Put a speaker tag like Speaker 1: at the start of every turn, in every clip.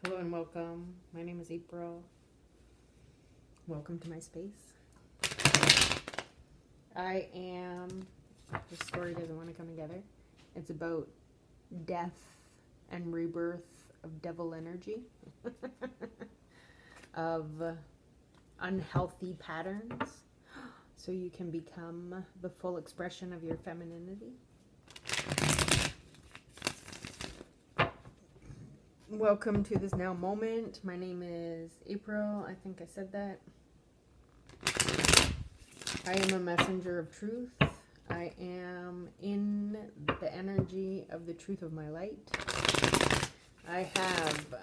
Speaker 1: Hello and welcome. My name is April. Welcome to my space. This story doesn't want to come together. It's about death and rebirth of devil energy, of unhealthy patterns, so you can become the full expression of your femininity. Welcome to this now moment. My name is April. I think I said that. I am a messenger of truth. I am in the energy of the truth of my light. I have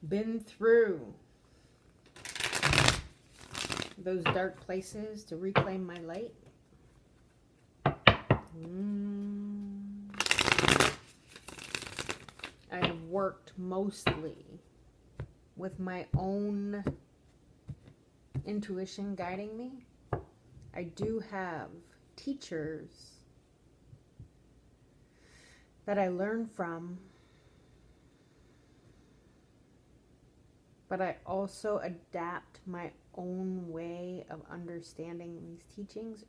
Speaker 1: been through those dark places to reclaim my light. I have worked mostly with my own intuition guiding me. I do have teachers that I learn from, but I also adapt my own way of understanding these teachings,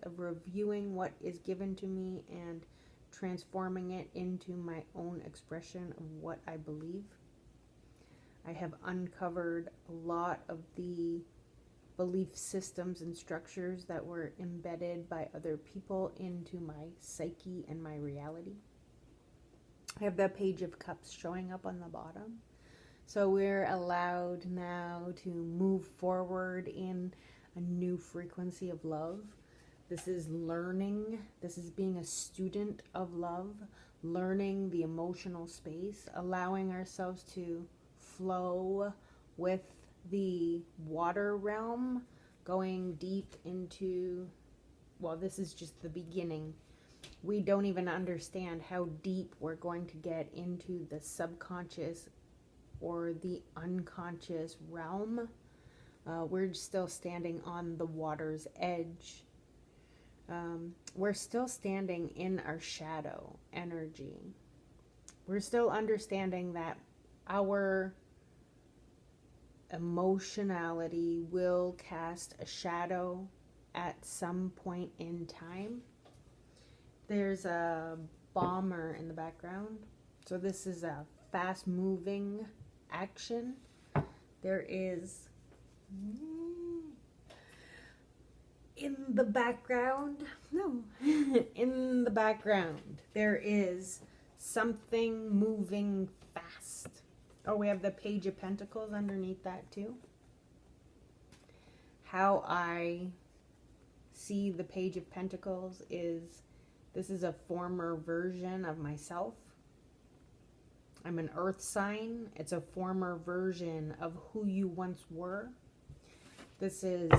Speaker 1: of reviewing what is given to me and transforming it into my own expression of what I believe. I have uncovered a lot of the belief systems and structures that were embedded by other people into my psyche and my reality. I have the Page of Cups showing up on the bottom. So we're allowed now to move forward in a new frequency of love. This is learning. This is being a student of love, learning the emotional space, allowing ourselves to flow with the water realm, going deep into, well, this is just the beginning. We don't even understand how deep we're going to get into the subconscious or the unconscious realm. We're still standing on the water's edge. We're still standing in our shadow energy. We're still understanding that our emotionality will cast a shadow at some point in time. There's a bomber in the background. So this is a fast moving action. There is in the background, there is something moving fast. Oh, we have the Page of Pentacles underneath that too. How I see the Page of Pentacles is, this is a former version of myself. I'm an earth sign. It's a former version of who you once were. This is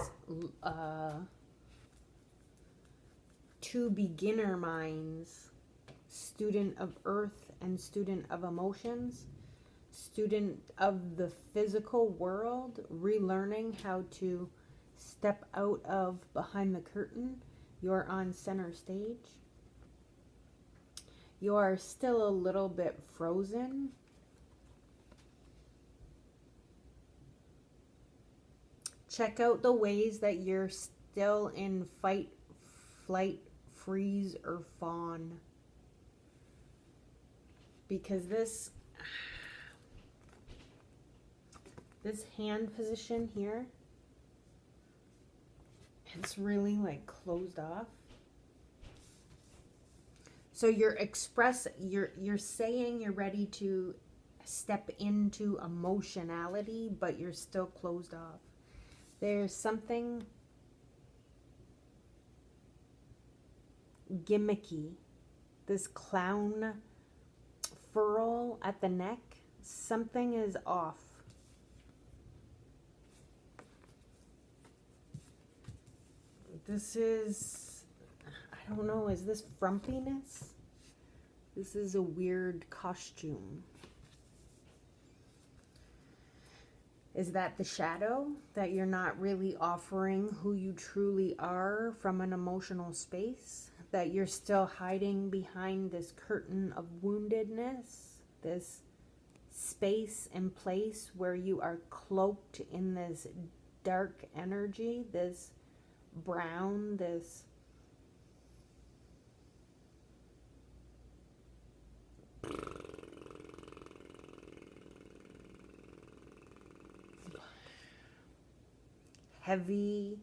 Speaker 1: two beginner minds, student of earth and student of emotions, student of the physical world, relearning how to step out of behind the curtain. You're on center stage. You are still a little bit frozen. Check out the ways that you're still in fight, flight, freeze, or fawn. Because this hand position here, it's really like closed off. So you're saying you're ready to step into emotionality, but you're still closed off. There's something gimmicky. This clown furl at the neck, something is off. This is, I don't know, is this frumpiness? This is a weird costume. Is that the shadow? That you're not really offering who you truly are from an emotional space? that you're still hiding behind this curtain of woundedness, this space and place where you are cloaked in this dark energy, this brown, this heavy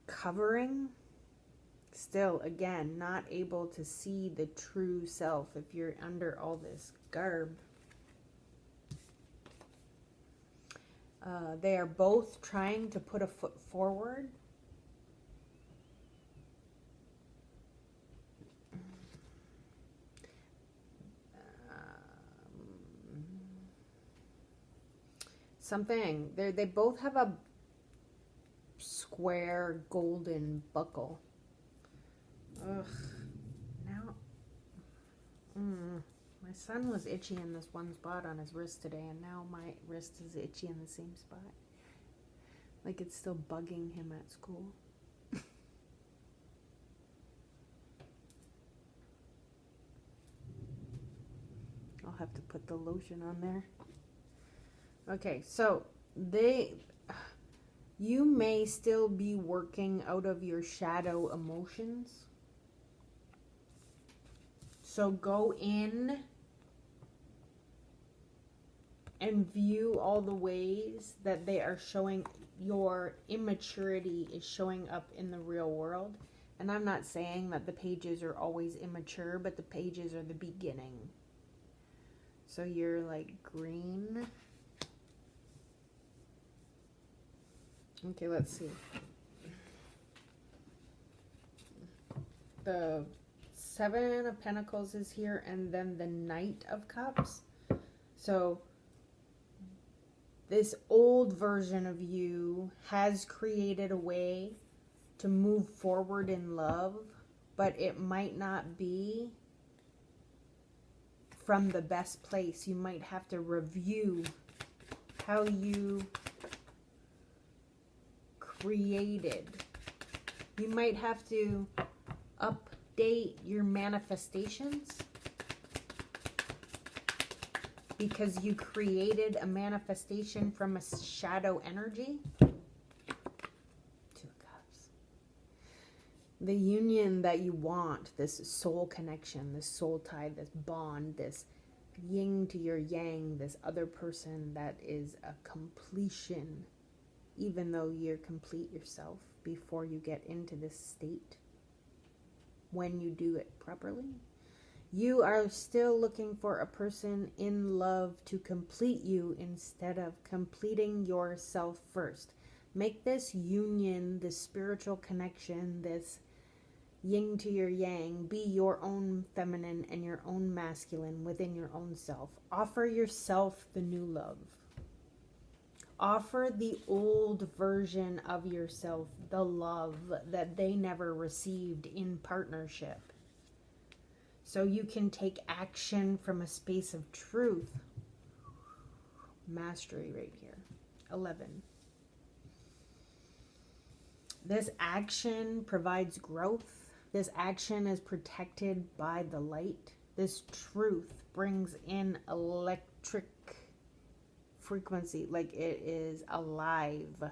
Speaker 1: covering. Still, again, not able to see the true self if you're under all this garb. They are both trying to put a foot forward. They both have a square golden buckle. Ugh. Now, my son was itchy in this one spot on his wrist today, and now my wrist is itchy in the same spot. Like it's still bugging him at school. I'll have to put the lotion on there. Okay, so you may still be working out of your shadow emotions. So go in and view all the ways that they are showing your immaturity is showing up in the real world. And I'm not saying that the pages are always immature, but the pages are the beginning. So you're like green. Okay, let's see. The Seven of Pentacles is here, and then the Knight of Cups. So this old version of you has created a way to move forward in love, but it might not be from the best place. You might have to review how you created. You might have to update your manifestations because you created a manifestation from a shadow energy. Two of Cups. The union that you want, this soul connection, this soul tie, this bond, this yin to your yang, this other person that is a completion, even though you're complete yourself before you get into this state. When you do it properly, you are still looking for a person in love to complete you instead of completing yourself first. Make this union, this spiritual connection, this yin to your yang, be your own feminine and your own masculine within your own self. Offer yourself the new love. Offer the old version of yourself the love that they never received in partnership. So you can take action from a space of truth. Mastery right here. 11. This action provides growth. This action is protected by the light. This truth brings in electric frequency, like it is alive.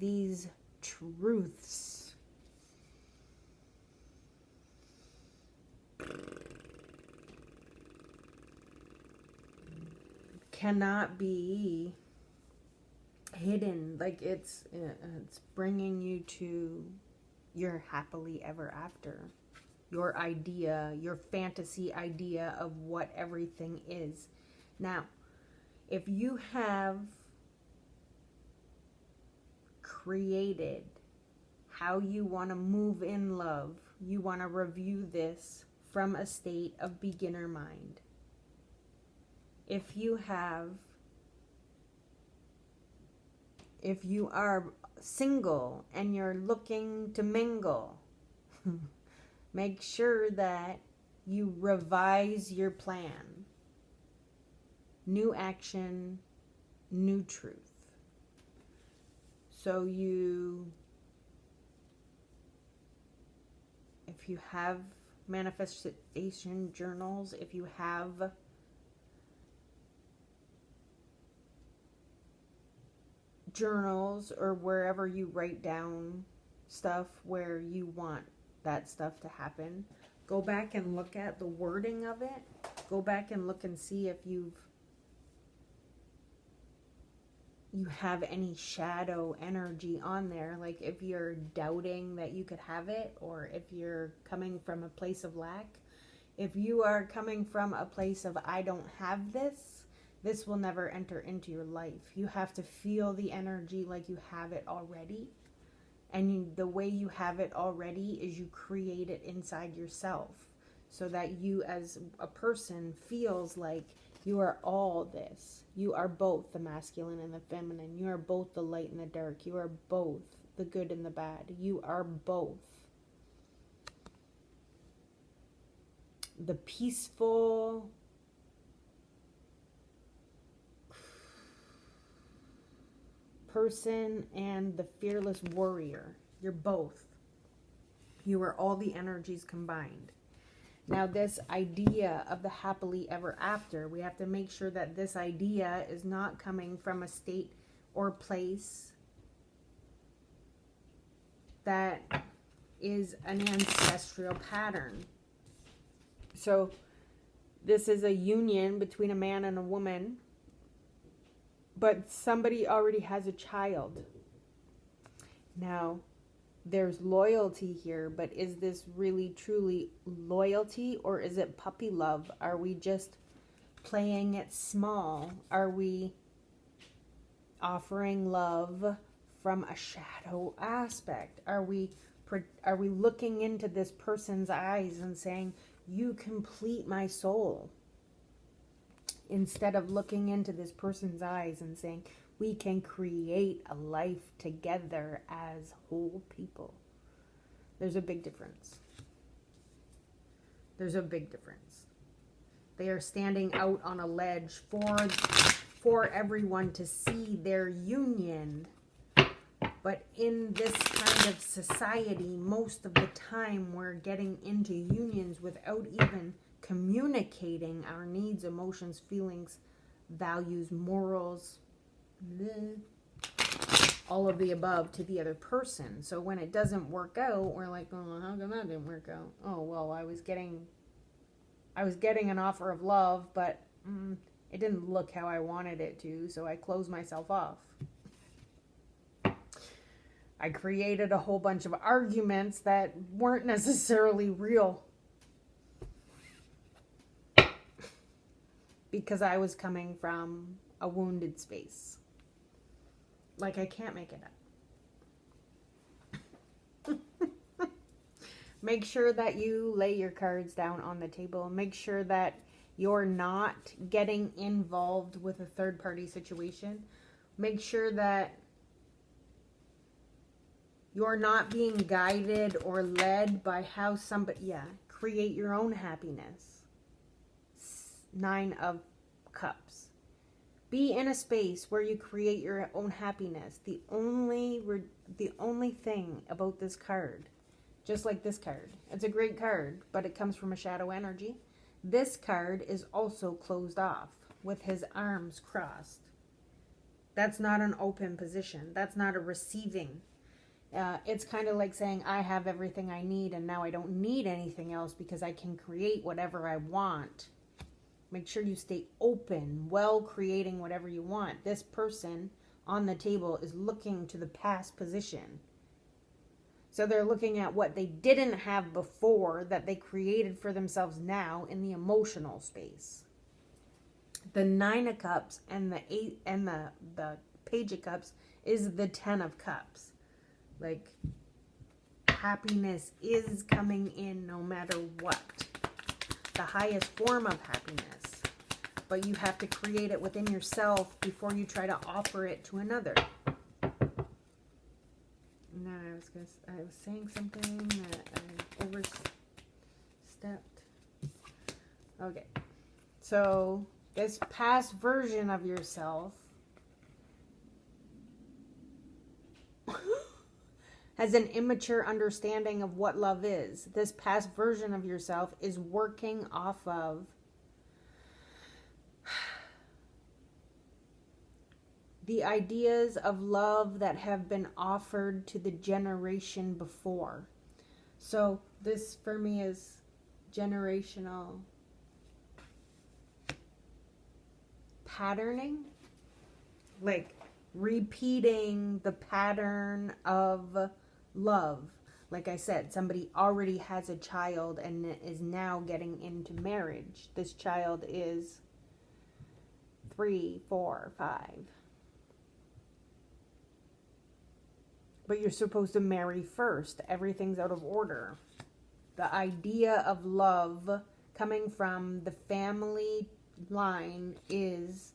Speaker 1: These truths cannot be hidden. Like it's bringing you to your happily ever after, your idea, your fantasy idea of what everything is. Now, if you have created how you want to move in love, you want to review this from a state of beginner mind. If you are single and you're looking to mingle, make sure that you revise your plan. New action, new truth. So if you have manifestation journals, if you have journals or wherever you write down stuff where you want that stuff to happen, go back and look at the wording of it. Go back and look and see if you have any shadow energy on there, like if you're doubting that you could have it, or if you're coming from a place of lack. If you are coming from a place of I don't have this will never enter into your life. You have to feel the energy like you have it already. And the way you have it already is you create it inside yourself, so that you as a person feels like you are all this. You are both the masculine and the feminine. You are both the light and the dark. You are both the good and the bad. You are both the peaceful, person and the fearless warrior. You're both. You are all the energies combined. Now, this idea of the happily ever after, we have to make sure that this idea is not coming from a state or place that is an ancestral pattern. So, this is a union between a man and a woman, but somebody already has a child. Now, there's loyalty here, but is this really truly loyalty, or is it puppy love? Are we just playing it small? Are we offering love from a shadow aspect? Are we looking into this person's eyes and saying, you complete my soul? Instead of looking into this person's eyes and saying, we can create a life together as whole people. There's a big difference. There's a big difference. They are standing out on a ledge for everyone to see their union. But in this kind of society, most of the time we're getting into unions without even communicating our needs, emotions, feelings, values, morals, all of the above to the other person. So when it doesn't work out, we're like, oh, how come that didn't work out? Oh, well, I was getting an offer of love, but it didn't look how I wanted it to, so I closed myself off. I created a whole bunch of arguments that weren't necessarily real, because I was coming from a wounded space. Like, I can't make it up. Make sure that you lay your cards down on the table. Make sure that you're not getting involved with a third-party situation. Make sure that you're not being guided or led by how somebody... create your own happiness. 9 of Cups. Be in a space where you create your own happiness. The only thing about this card, just like this card, it's a great card, but it comes from a shadow energy. This card is also closed off with his arms crossed. That's not an open position. That's not a receiving. It's kind of like saying, I have everything I need and now I don't need anything else because I can create whatever I want. Make sure you stay open while creating whatever you want. This person on the table is looking to the past position. So they're looking at what they didn't have before that they created for themselves now in the emotional space. The 9 of Cups and the 8 and the Page of Cups is the 10 of Cups. Like, happiness is coming in no matter what. The highest form of happiness. But you have to create it within yourself before you try to offer it to another. No, I was saying something that I overstepped. Okay. So, this past version of yourself has an immature understanding of what love is. This past version of yourself is working off of the ideas of love that have been offered to the generation before. So this for me is generational patterning, like repeating the pattern of love. Like I said, somebody already has a child and is now getting into marriage. This child is 3, 4, 5. But you're supposed to marry first. Everything's out of order. The idea of love coming from the family line is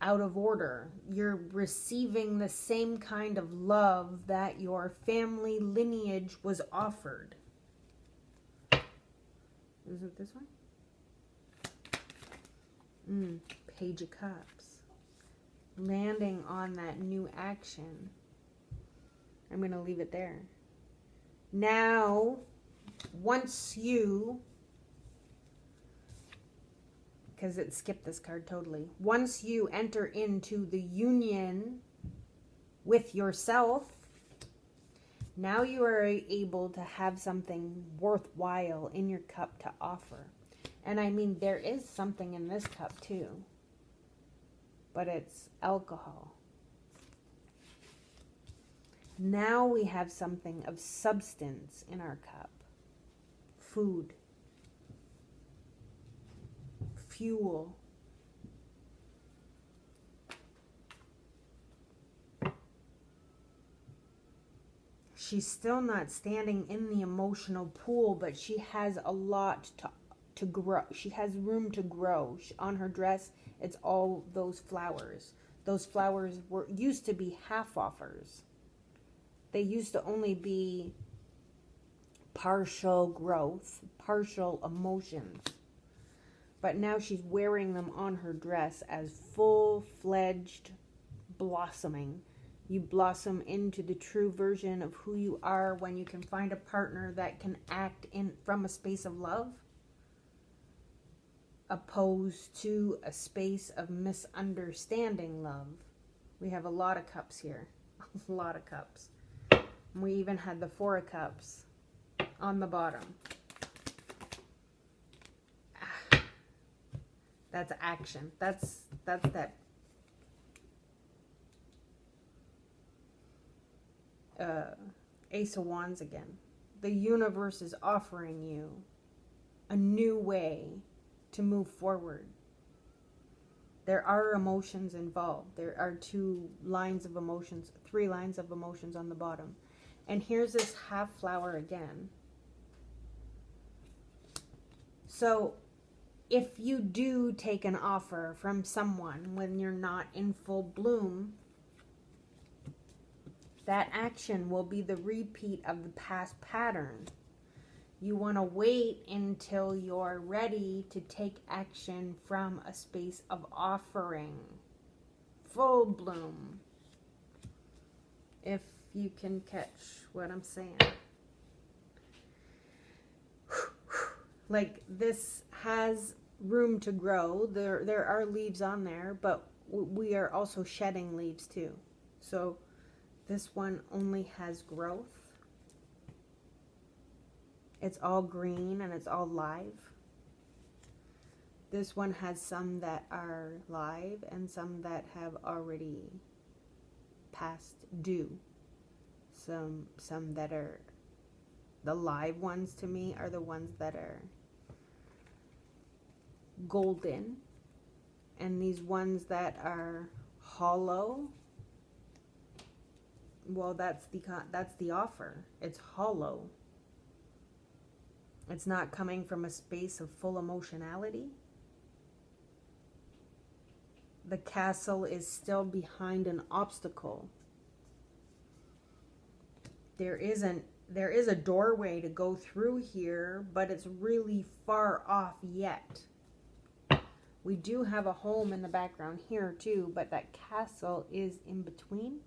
Speaker 1: out of order. You're receiving the same kind of love that your family lineage was offered. Is it this one? Page of Cups. Landing on that new action. I'm going to leave it there. Now, once you, because it skipped this card totally, once you enter into the union with yourself, now you are able to have something worthwhile in your cup to offer. And I mean, there is something in this cup too. But it's alcohol. Now we have something of substance in our cup. Food. Fuel. She's still not standing in the emotional pool, but she has a lot to grow. She has room to grow. On her dress, it's all those flowers. Those flowers used to be half offers. They used to only be partial growth, partial emotions. But now she's wearing them on her dress as full-fledged blossoming. You blossom into the true version of who you are when you can find a partner that can act from a space of love, opposed to a space of misunderstanding love. We have a lot of cups here. A lot of cups. We even had the 4 of Cups on the bottom. That's action. That's that Ace of Wands again. The universe is offering you a new way to move forward. There are emotions involved. There are 2 lines of emotions, 3 lines of emotions on the bottom. And here's this half flower again. So if you do take an offer from someone when you're not in full bloom, that action will be the repeat of the past pattern. You want to wait until you're ready to take action from a space of offering. Full bloom. If you can catch what I'm saying. Like, this has room to grow. There are leaves on there, but we are also shedding leaves too. So this one only has growth. It's all green and it's all live. This one has some that are live and some that have already passed due. Some that are, the live ones to me are the ones that are golden. And these ones that are hollow, well, that's the offer. It's hollow. It's not coming from a space of full emotionality. The castle is still behind an obstacle. There is a doorway to go through here, but it's really far off yet. We do have a home in the background here too, but that castle is in between.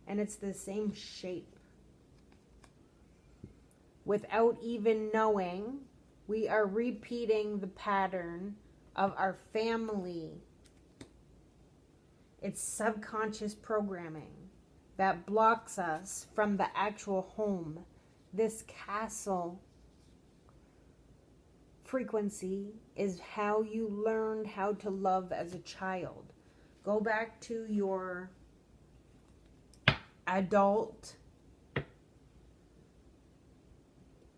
Speaker 1: and it's the same shape. Without even knowing, we are repeating the pattern of our family. It's subconscious programming that blocks us from the actual home. This castle frequency is how you learned how to love as a child. Go back to your adult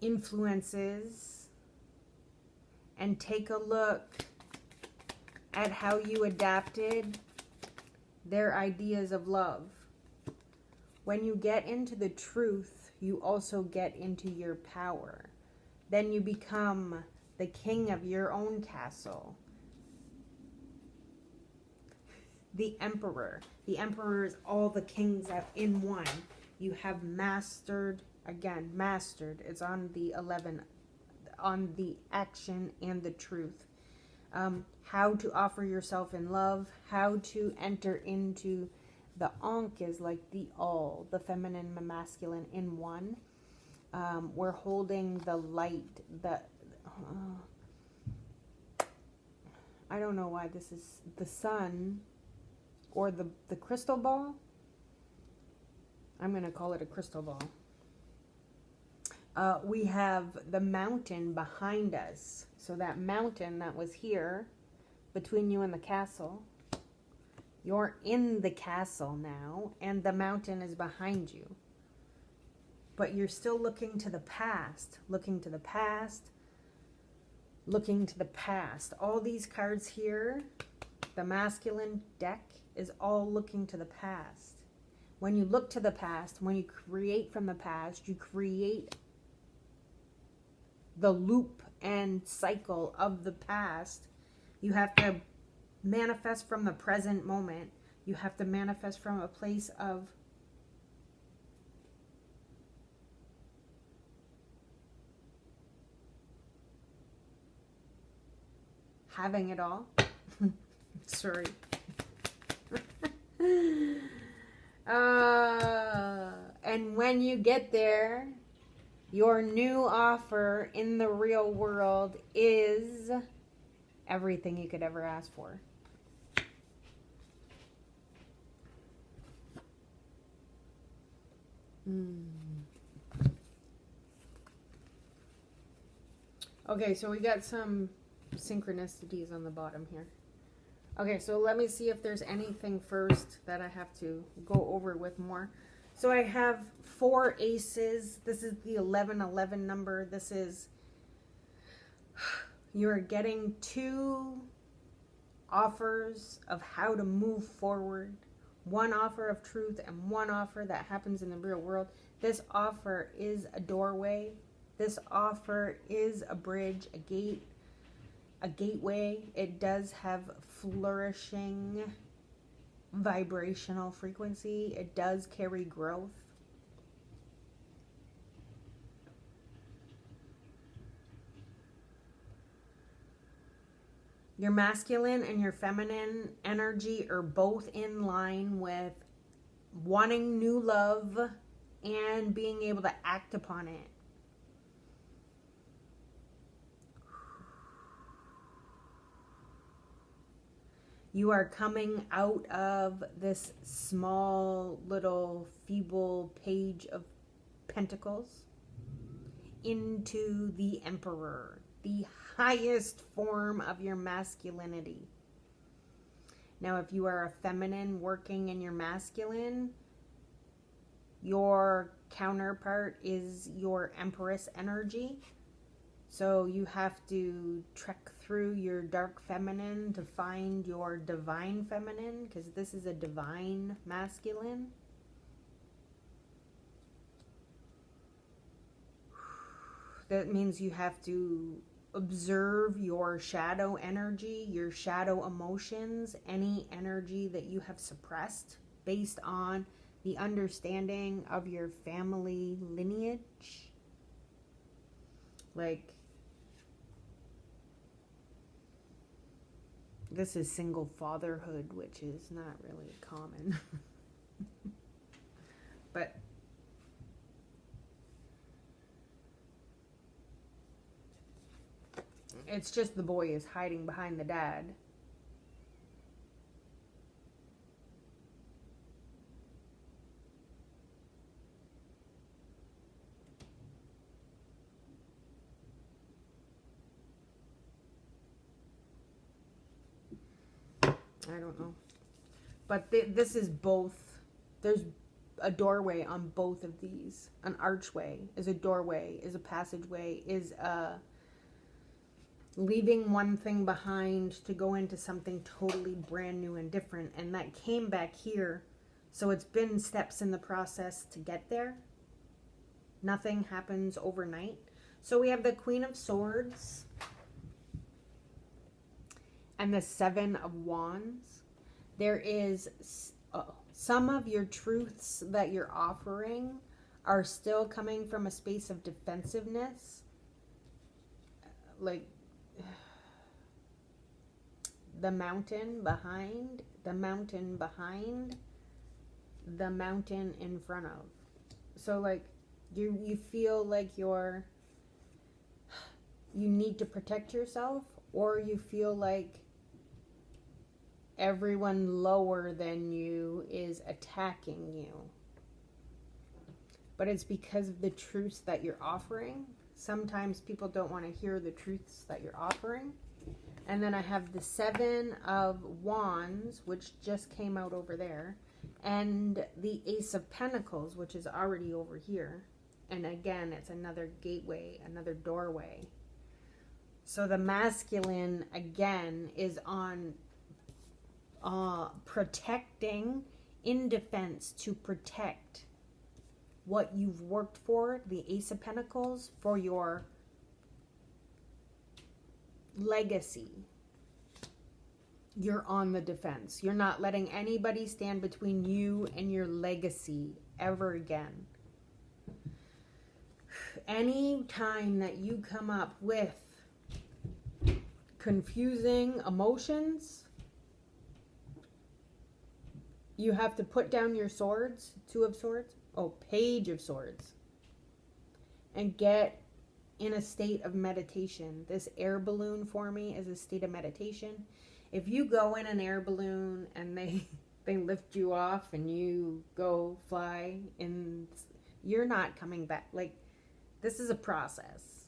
Speaker 1: influences and take a look at how you adapted their ideas of love. When you get into the truth, you also get into your power. Then you become the king of your own castle. The emperor. The emperor is all the kings in one. You have mastered, again, mastered. It's on the 11, on the action and the truth. How to offer yourself in love, how to enter into the Ankh is like the all, the feminine and masculine in one. We're holding the light, I don't know why this is the sun or the crystal ball. I'm going to call it a crystal ball. We have the mountain behind us. So that mountain that was here between you and the castle, you're in the castle now, and the mountain is behind you. But you're still looking to the past, looking to the past, looking to the past. All these cards here, the masculine deck, is all looking to the past. When you look to the past, when you create from the past, you create the loop and cycle of the past. You have to manifest from the present moment. You have to manifest from a place of having it all. Sorry. And when you get there, your new offer in the real world is everything you could ever ask for. Okay, so we got some synchronicities on the bottom here. Okay, so let me see if there's anything first that I have to go over with more. So I have 4 aces. This is the 1111 number. This is, you're getting 2 offers of how to move forward. 1 offer of truth and 1 offer that happens in the real world. This offer is a doorway. This offer is a bridge, a gate, a gateway. It does have flourishing vibrational frequency. It does carry growth. Your masculine and your feminine energy are both in line with wanting new love and being able to act upon it. You are coming out of this small, little, feeble page of pentacles into the Emperor, the highest form of your masculinity. Now, if you are a feminine working in your masculine, your counterpart is your Empress energy. So you have to trek through your dark feminine to find your divine feminine, because this is a divine masculine. That means you have to observe your shadow energy, your shadow emotions, any energy that you have suppressed based on the understanding of your family lineage. Like, this is single fatherhood, which is not really common. But it's just the boy is hiding behind the dad. I don't know. But this is both. There's a doorway on both of these. An archway is a doorway, is a passageway, is a leaving one thing behind to go into something totally brand new and different. And that came back here. So it's been steps in the process to get there. Nothing happens overnight. So we have the Queen of Swords and the Seven of Wands. There is some of your truths that you're offering are still coming from a space of defensiveness. Like the mountain behind, the mountain behind, the mountain in front of. So like you feel like you need to protect yourself, or you feel like everyone lower than you is attacking you. But it's because of the truths that you're offering. Sometimes people don't want to hear the truths that you're offering. And then I have the Seven of Wands, which just came out over there. And the Ace of Pentacles, which is already over here. And again, it's another gateway, another doorway. So the masculine, again, is on protecting, in defense, to protect what you've worked for, the Ace of Pentacles, for your legacy. You're on the defense. You're not letting anybody stand between you and your legacy ever again. Any time that you come up with confusing emotions, you have to put down your swords, Two of Swords, Page of Swords, and get in a state of meditation. This air balloon for me is a state of meditation. If you go in an air balloon and they lift you off and you go fly, and you're not coming back. Like, this is a process.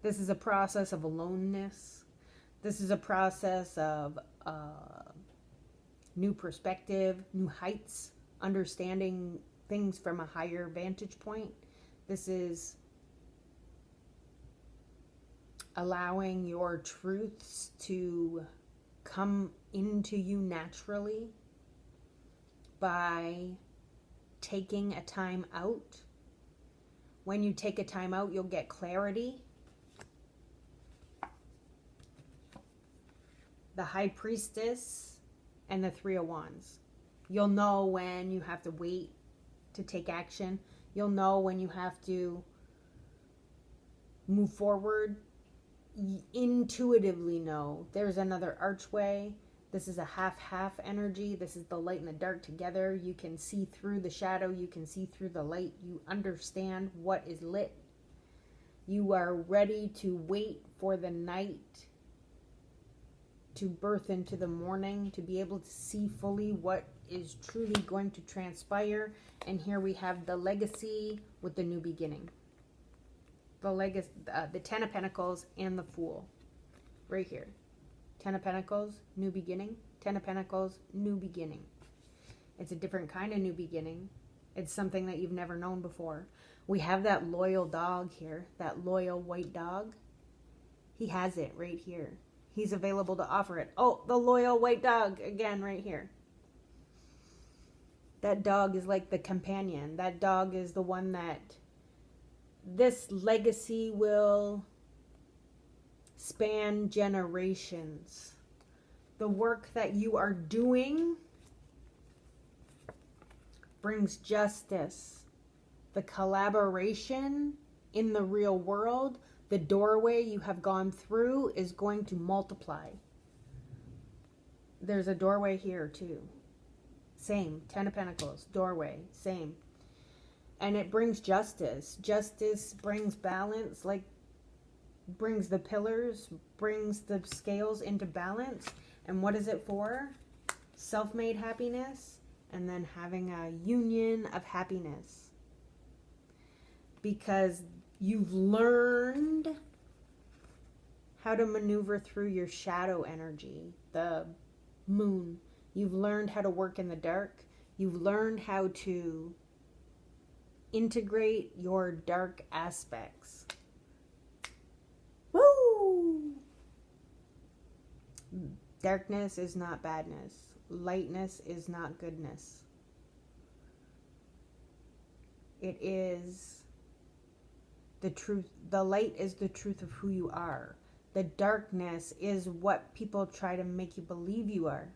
Speaker 1: This is a process of aloneness. This is a process of new perspective, new heights, understanding things from a higher vantage point. This is allowing your truths to come into you naturally by taking a time out. When you take a time out, you'll get clarity. The High Priestess and the Three of Wands. You'll know when you have to wait to take action. You'll know when you have to move forward. Intuitively know. There's another archway. This is a half-half energy. This is the light and the dark together. You can see through the shadow. You can see through the light. You understand what is lit. You are ready to wait for the night to birth into the morning, to be able to see fully what is truly going to transpire. And here we have the legacy with the new beginning. The legacy, the Ten of Pentacles and the Fool. Right here. Ten of Pentacles, new beginning. Ten of Pentacles, new beginning. It's a different kind of new beginning. It's something that you've never known before. We have that loyal dog here. That loyal white dog. He has it right here. He's available to offer it. Oh, the loyal white dog again right here. That dog is like the companion. That dog is the one that this legacy will span generations. The work that you are doing brings justice. The collaboration in the real world, the doorway you have gone through is going to multiply. There's a doorway here too. Same. 10 of Pentacles, doorway, same. And it brings justice. Justice brings balance, like brings the pillars, brings the scales into balance. And what is it for? Self-made happiness, and then having a union of happiness. Because you've learned how to maneuver through your shadow energy, the moon. You've learned how to work in the dark. You've learned how to integrate your dark aspects. Woo! Darkness is not badness. Lightness is not goodness. It is the truth. The light is the truth of who you are. The darkness is what people try to make you believe you are.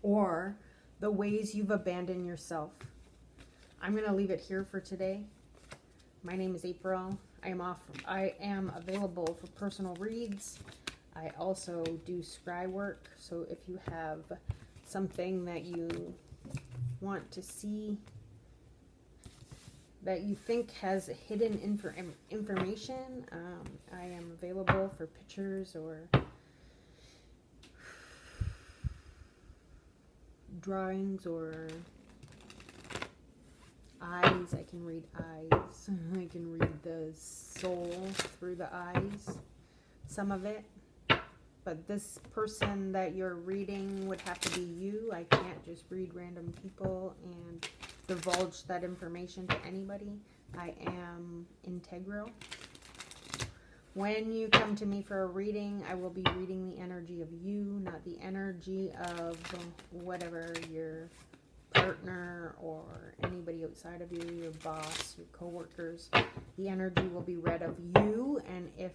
Speaker 1: Or the ways you've abandoned yourself. I'm going to leave it here for today. My name is April. I am available for personal reads. I also do scry work. So if you have something that you want to see that you think has hidden information, I am available for pictures or drawings or eyes. I can read eyes. I can read the soul through the eyes, some of it. But this person that you're reading would have to be you. I can't just read random people and divulge that information to anybody. I am integral. When you come to me for a reading, I will be reading the energy of you, not the energy of whatever your partner or anybody outside of you, your boss, your coworkers. The energy will be read of you, and if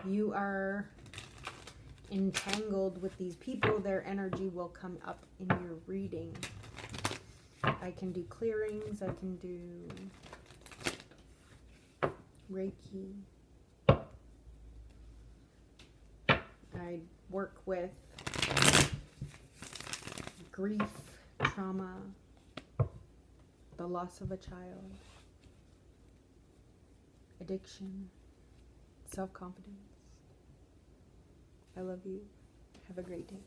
Speaker 1: you are entangled with these people, their energy will come up in your reading. I can do clearings, I can do Reiki. I work with grief, trauma, the loss of a child, addiction, self-confidence. I love you. Have a great day.